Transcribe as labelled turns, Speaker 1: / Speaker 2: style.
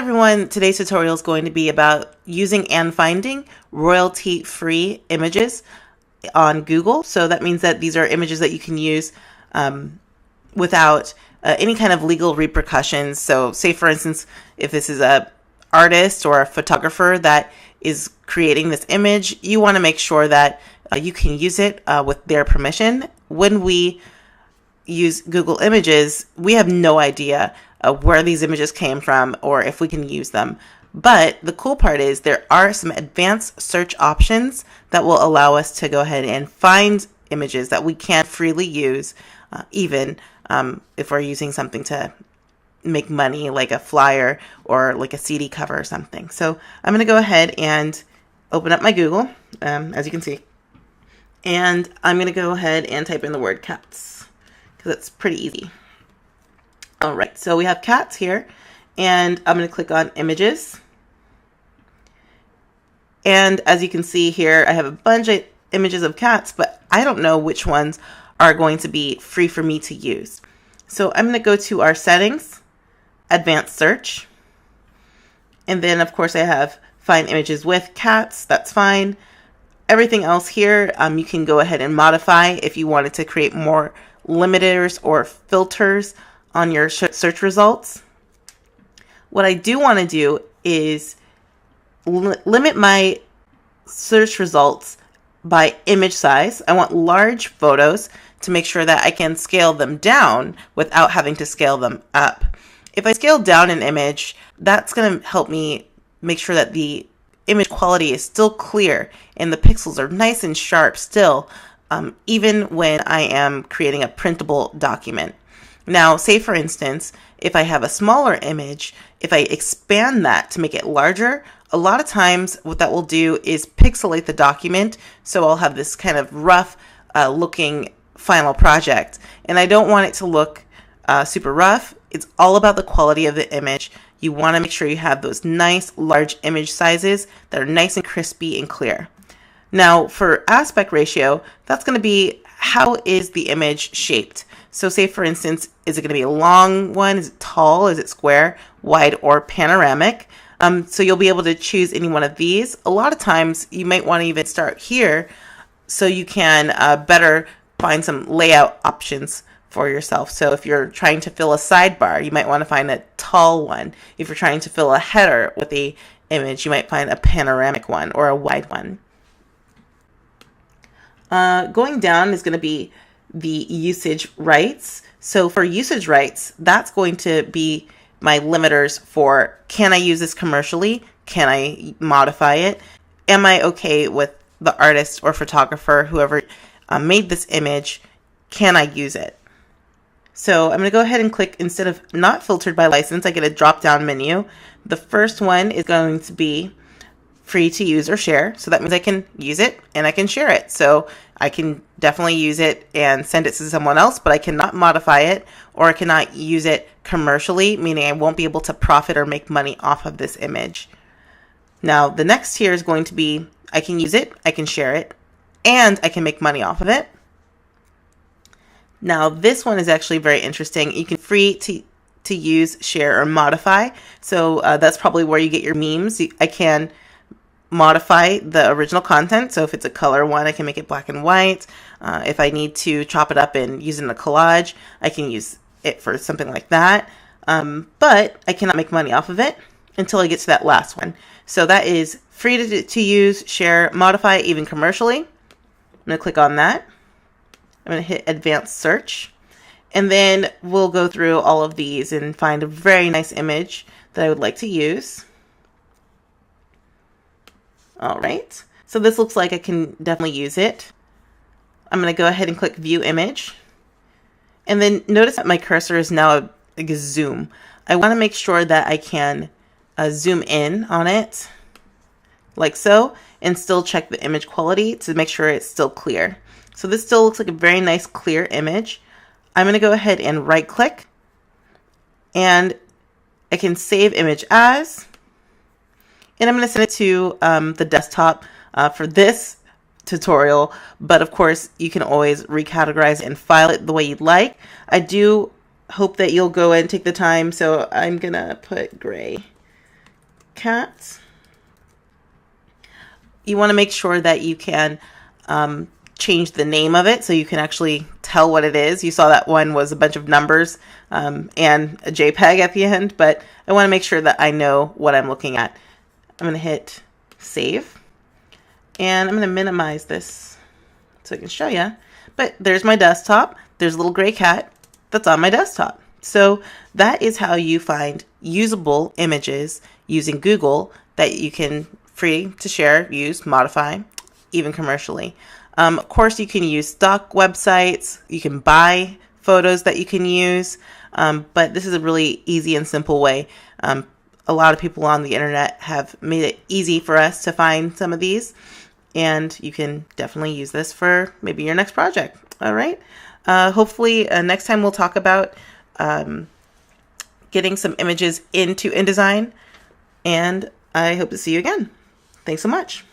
Speaker 1: everyone, today's tutorial is going to be about using and finding royalty-free images on Google. So that means that these are images that you can use without any kind of legal repercussions. So say for instance, if this is a artist or a photographer that is creating this image, you want to make sure that you can use it with their permission. When we use Google Images, we have no idea where these images came from or if we can use them. But the cool part is there are some advanced search options that will allow us to go ahead and find images that we can't freely use, even if we're using something to make money, like a flyer or like a CD cover or something. So I'm going to go ahead and open up my Google, as you can see, and I'm going to go ahead and type in the word cats because it's pretty easy. All right, so we have cats here, and I'm going to click on images. And as you can see here, I have a bunch of images of cats, but I don't know which ones are going to be free for me to use. So I'm going to go to our settings, advanced search, and then of course I have find images with cats. That's fine. Everything else here, you can go ahead and modify if you wanted to create more limiters or filters on your search results. What I do want to do is limit my search results by image size. I want large photos to make sure that I can scale them down without having to scale them up. If I scale down an image, that's going to help me make sure that the image quality is still clear and the pixels are nice and sharp still, even when I am creating a printable document. Now, say for instance, if I have a smaller image, if I expand that to make it larger, a lot of times what that will do is pixelate the document. So I'll have this kind of rough looking final project. And I don't want it to look super rough. It's all about the quality of the image. You want to make sure you have those nice large image sizes that are nice and crispy and clear. Now for aspect ratio, that's going to be how is the image shaped. So say for instance, is it going to be a long one? Is it tall? Is it square, wide, or panoramic? So you'll be able to choose any one of these. A lot of times you might want to even start here so you can better find some layout options for yourself. So if you're trying to fill a sidebar, you might want to find a tall one. If you're trying to fill a header with a image, you might find a panoramic one or a wide one. Going down is going to be the usage rights. So for usage rights, that's going to be my limiters for, can I use this commercially? Can I modify it? Am I okay with the artist or photographer, whoever made this image? Can I use it? So I'm going to go ahead and click, instead of not filtered by license, I get a drop down menu. The first one is going to be free to use or share. So that means I can use it and I can share it. So I can definitely use it and send it to someone else, but I cannot modify it, or I cannot use it commercially, meaning I won't be able to profit or make money off of this image. Now the next tier is going to be, I can use it, I can share it, and I can make money off of it. Now this one is actually very interesting. You can free to use, share, or modify. So that's probably where you get your memes. I can modify the original content. So if it's a color one, I can make it black and white. If I need to chop it up and use it in a collage, I can use it for something like that. But I cannot make money off of it until I get to that last one. So that is free to use, share, modify, even commercially. I'm going to click on that. I'm going to hit advanced search, and then we'll go through all of these and find a very nice image that I would like to use. All right, so this looks like I can definitely use it. I'm going to go ahead and click view image, and then notice that my cursor is now like a zoom. I want to make sure that I can zoom in on it like so, and still check the image quality to make sure it's still clear. So this still looks like a very nice clear image. I'm going to go ahead and right click, and I can save image as, and I'm going to send it to the desktop for this tutorial, but of course you can always recategorize and file it the way you'd like. I do hope that you'll go and take the time, so I'm going to put gray cat. You want to make sure that you can change the name of it so you can actually tell what it is. You saw that one was a bunch of numbers and a JPEG at the end, but I want to make sure that I know what I'm looking at. I'm going to hit save, and I'm going to minimize this so I can show you. But there's my desktop. There's a little gray cat that's on my desktop. So that is how you find usable images using Google that you can free to share, use, modify, even commercially. Of course, you can use stock websites. You can buy photos that you can use, but this is a really easy and simple way. A lot of people on the internet have made it easy for us to find some of these, and you can definitely use this for maybe your next project. All right. Hopefully next time we'll talk about getting some images into InDesign, and I hope to see you again. Thanks so much.